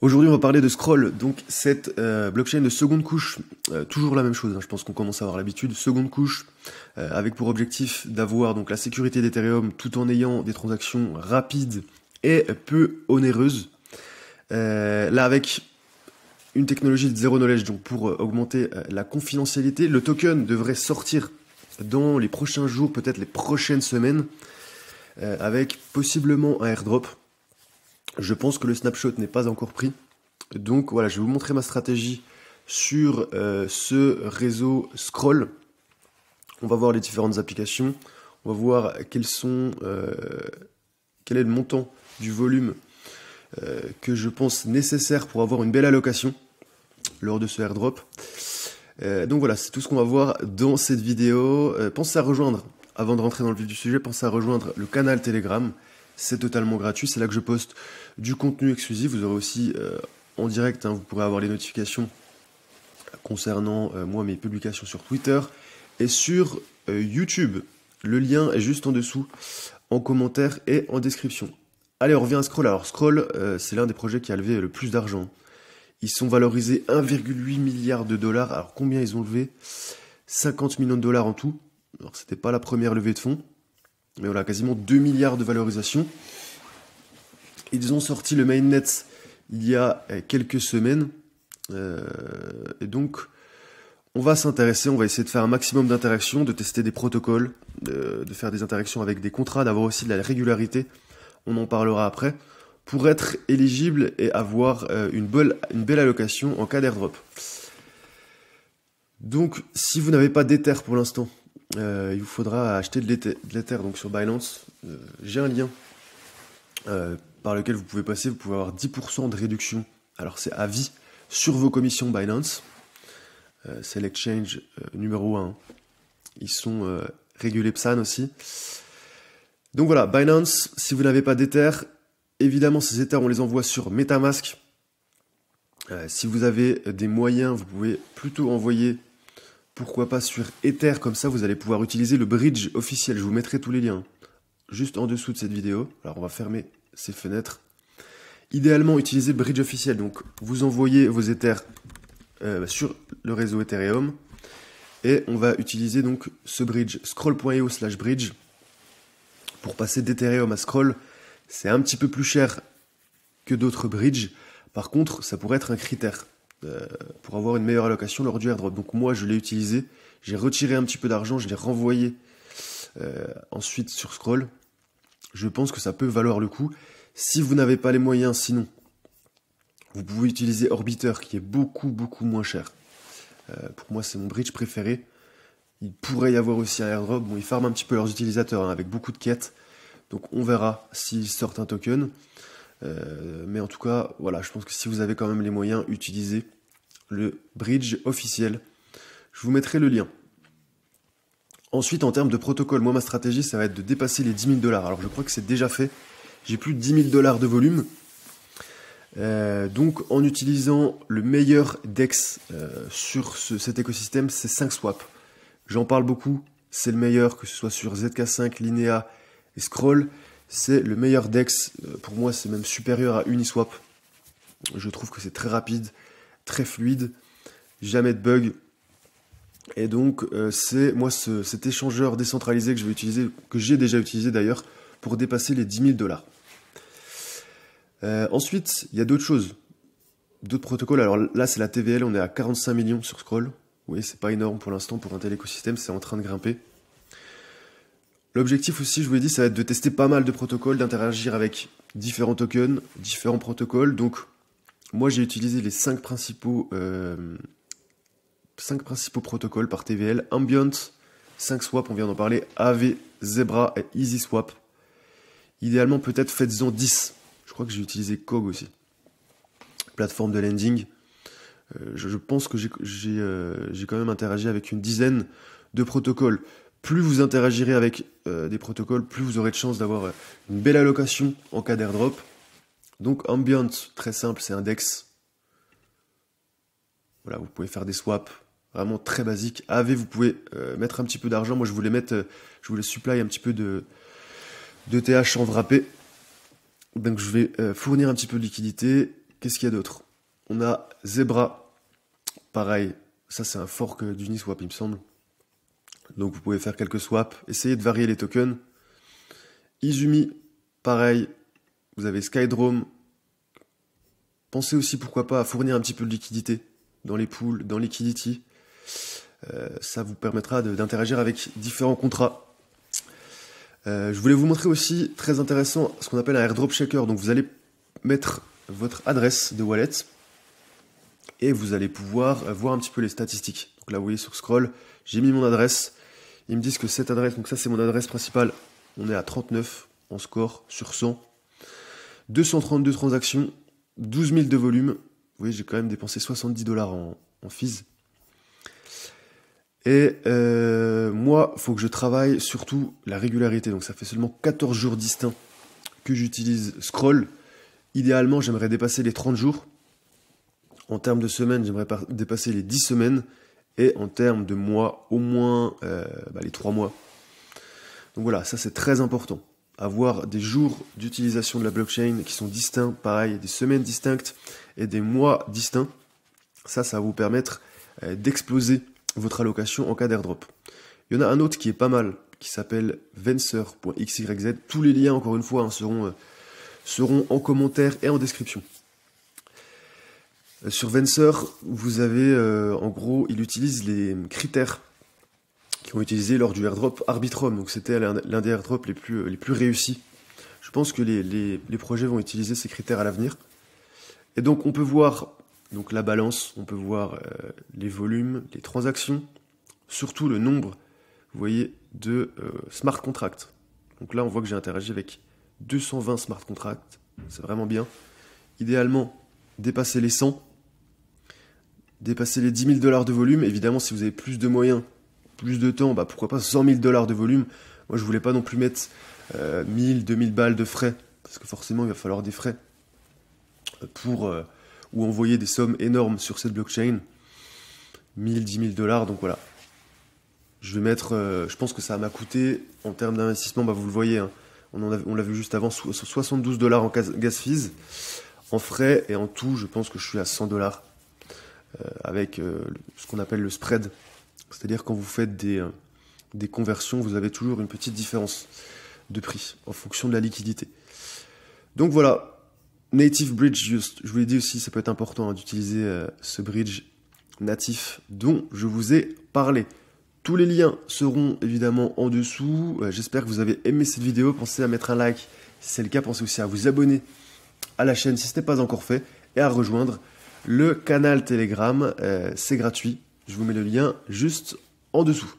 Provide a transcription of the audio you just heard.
Aujourd'hui, on va parler de Scroll, donc cette blockchain de seconde couche, toujours la même chose, hein, je pense qu'on commence à avoir l'habitude, seconde couche, avec pour objectif d'avoir donc la sécurité d'Ethereum tout en ayant des transactions rapides et peu onéreuses. Là, avec une technologie de zero knowledge, donc pour augmenter la confidentialité, le token devrait sortir dans les prochains jours, peut-être les prochaines semaines, avec possiblement un airdrop. Je pense que le snapshot n'est pas encore pris. Donc voilà, je vais vous montrer ma stratégie sur ce réseau Scroll. On va voir les différentes applications. On va voir quel est le montant du volume que je pense nécessaire pour avoir une belle allocation lors de ce airdrop. Donc voilà, c'est tout ce qu'on va voir dans cette vidéo. Pensez à rejoindre, avant de rentrer dans le vif du sujet, pensez à rejoindre le canal Telegram. C'est totalement gratuit, c'est là que je poste du contenu exclusif. Vous aurez aussi en direct, vous pourrez avoir les notifications concernant moi, mes publications sur Twitter et sur YouTube. Le lien est juste en dessous, en commentaire et en description. Allez, on revient à Scroll. Alors Scroll, c'est l'un des projets qui a levé le plus d'argent. Ils sont valorisés 1,8 milliard de dollars. Alors combien ils ont levé? 50 millions de dollars en tout. Alors c'était pas la première levée de fonds. Mais voilà, quasiment 2 milliards de valorisation. Ils ont sorti le mainnet il y a quelques semaines. Et donc, on va s'intéresser, on va essayer de faire un maximum d'interactions, de tester des protocoles, de faire des interactions avec des contrats, d'avoir aussi de la régularité. On en parlera après. Pour être éligible et avoir une belle allocation en cas d'airdrop. Donc, si vous n'avez pas d'Ether pour l'instant, il vous faudra acheter de l'Ether donc sur Binance. J'ai un lien par lequel vous pouvez passer, vous pouvez avoir 10% de réduction. Alors c'est à vie sur vos commissions Binance. C'est l'exchange numéro 1. Ils sont régulés PSAN aussi. Donc voilà, Binance, si vous n'avez pas d'Ether, évidemment ces Ethers on les envoie sur MetaMask. Si vous avez des moyens, vous pouvez plutôt envoyer, pourquoi pas sur Ether, comme ça vous allez pouvoir utiliser le bridge officiel. Je vous mettrai tous les liens juste en dessous de cette vidéo. Alors on va fermer ces fenêtres. Idéalement utilisez le bridge officiel, donc vous envoyez vos Ethers sur le réseau Ethereum et on va utiliser donc ce bridge, scroll.io/bridge pour passer d'Ethereum à Scroll. C'est un petit peu plus cher que d'autres bridges, par contre ça pourrait être un critère pour avoir une meilleure allocation lors du airdrop. Donc moi je l'ai utilisé, j'ai retiré un petit peu d'argent, je l'ai renvoyé ensuite sur Scroll. Je pense que ça peut valoir le coup. Si vous n'avez pas les moyens, sinon, vous pouvez utiliser Orbiter qui est beaucoup moins cher. Pour moi c'est mon bridge préféré. Il pourrait y avoir aussi un airdrop. Bon, ils farment un petit peu leurs utilisateurs avec beaucoup de quêtes. Donc on verra s'ils sortent un token. Mais en tout cas, voilà, je pense que si vous avez quand même les moyens, utilisez le bridge officiel. Je vous mettrai le lien. Ensuite, en termes de protocole, moi ma stratégie, ça va être de dépasser les 10 000 dollars. Alors je crois que c'est déjà fait. J'ai plus de 10 000 dollars de volume. Donc en utilisant le meilleur DEX sur cet écosystème, c'est 5swap. J'en parle beaucoup. C'est le meilleur, que ce soit sur ZK5, Linea et Scroll. C'est le meilleur DEX. Pour moi, c'est même supérieur à Uniswap. Je trouve que c'est très rapide, très fluide, jamais de bug. Et donc, c'est moi cet échangeur décentralisé que je vais utiliser, que j'ai déjà utilisé d'ailleurs, pour dépasser les 10 000 dollars. Ensuite, il y a d'autres choses, d'autres protocoles. Alors là, c'est la TVL, on est à 45 millions sur Scroll. Vous voyez, c'est pas énorme pour l'instant pour un tel écosystème, c'est en train de grimper. L'objectif aussi, je vous l'ai dit, ça va être de tester pas mal de protocoles, d'interagir avec différents tokens, différents protocoles. Donc, moi, j'ai utilisé les 5 principaux protocoles par TVL. Ambient, 5swap, on vient d'en parler, AV, Zebra et EasySwap. Idéalement, peut-être faites-en 10. Je crois que j'ai utilisé Cog aussi. Plateforme de lending. Je pense que j'ai quand même interagi avec une dizaine de protocoles. Plus vous interagirez avec des protocoles, plus vous aurez de chances d'avoir une belle allocation en cas d'airdrop. Donc Ambient, très simple, c'est un DEX. Voilà, vous pouvez faire des swaps, vraiment très basique. AV, vous pouvez mettre un petit peu d'argent. Moi, je voulais supply un petit peu de TH en wrappé. Donc je vais fournir un petit peu de liquidité qu'est-ce qu'il y a d'autre? On a Zebra, pareil, ça c'est un fork d'Uniswap il me semble. Donc vous pouvez faire quelques swaps, essayez de varier les tokens. Izumi, pareil, vous avez Skydrome. Pensez aussi pourquoi pas à fournir un petit peu de liquidité dans les pools, dans Liquidity. Ça vous permettra d'interagir avec différents contrats. Je voulais vous montrer aussi, très intéressant, ce qu'on appelle un airdrop shaker. Donc vous allez mettre votre adresse de wallet et vous allez pouvoir voir un petit peu les statistiques. Donc là vous voyez sur Scroll, j'ai mis mon adresse. Ils me disent que cette adresse, donc ça c'est mon adresse principale, on est à 39 en score sur 100. 232 transactions, 12 000 de volume. Vous voyez, j'ai quand même dépensé 70 $ en fees. Et moi, il faut que je travaille surtout la régularité. Donc ça fait seulement 14 jours distincts que j'utilise Scroll. Idéalement, j'aimerais dépasser les 30 jours. En termes de semaines, j'aimerais dépasser les 10 semaines. Et en termes de mois, au moins les 3 mois. Donc voilà, ça c'est très important. Avoir des jours d'utilisation de la blockchain qui sont distincts, pareil, des semaines distinctes et des mois distincts. Ça va vous permettre d'exploser votre allocation en cas d'airdrop. Il y en a un autre qui est pas mal, qui s'appelle Vencer.xyz. Tous les liens, encore une fois, seront en commentaire et en description. Sur Vencer, vous avez, en gros, il utilise les critères qui ont utilisé lors du airdrop Arbitrum. Donc c'était l'un des airdrops les plus réussis. Je pense que les projets vont utiliser ces critères à l'avenir. Et donc on peut voir donc la balance, on peut voir les volumes, les transactions, surtout le nombre, vous voyez, de smart contracts. Donc là on voit que j'ai interagi avec 220 smart contracts, c'est vraiment bien. Idéalement, dépasser les 100, dépasser les 10 000 $ de volume. Évidemment, si vous avez plus de moyens, plus de temps, pourquoi pas 100 000 $ de volume. Moi, je voulais pas non plus mettre 1000, 2000 balles de frais, parce que forcément, il va falloir des frais pour ou envoyer des sommes énormes sur cette blockchain. 1000, 10 000 $, donc voilà. Je vais mettre, je pense que ça m'a coûté, en termes d'investissement, vous le voyez, hein, on l'a vu juste avant, 72 $ en gas fees, en frais, et en tout, je pense que je suis à 100 $, avec ce qu'on appelle le spread. C'est-à-dire quand vous faites des conversions, vous avez toujours une petite différence de prix en fonction de la liquidité. Donc voilà, Native Bridge, je vous l'ai dit aussi, ça peut être important d'utiliser ce bridge natif dont je vous ai parlé. Tous les liens seront évidemment en dessous. J'espère que vous avez aimé cette vidéo. Pensez à mettre un like si c'est le cas. Pensez aussi à vous abonner à la chaîne si ce n'est pas encore fait et à rejoindre le canal Telegram. C'est gratuit. Je vous mets le lien juste en dessous.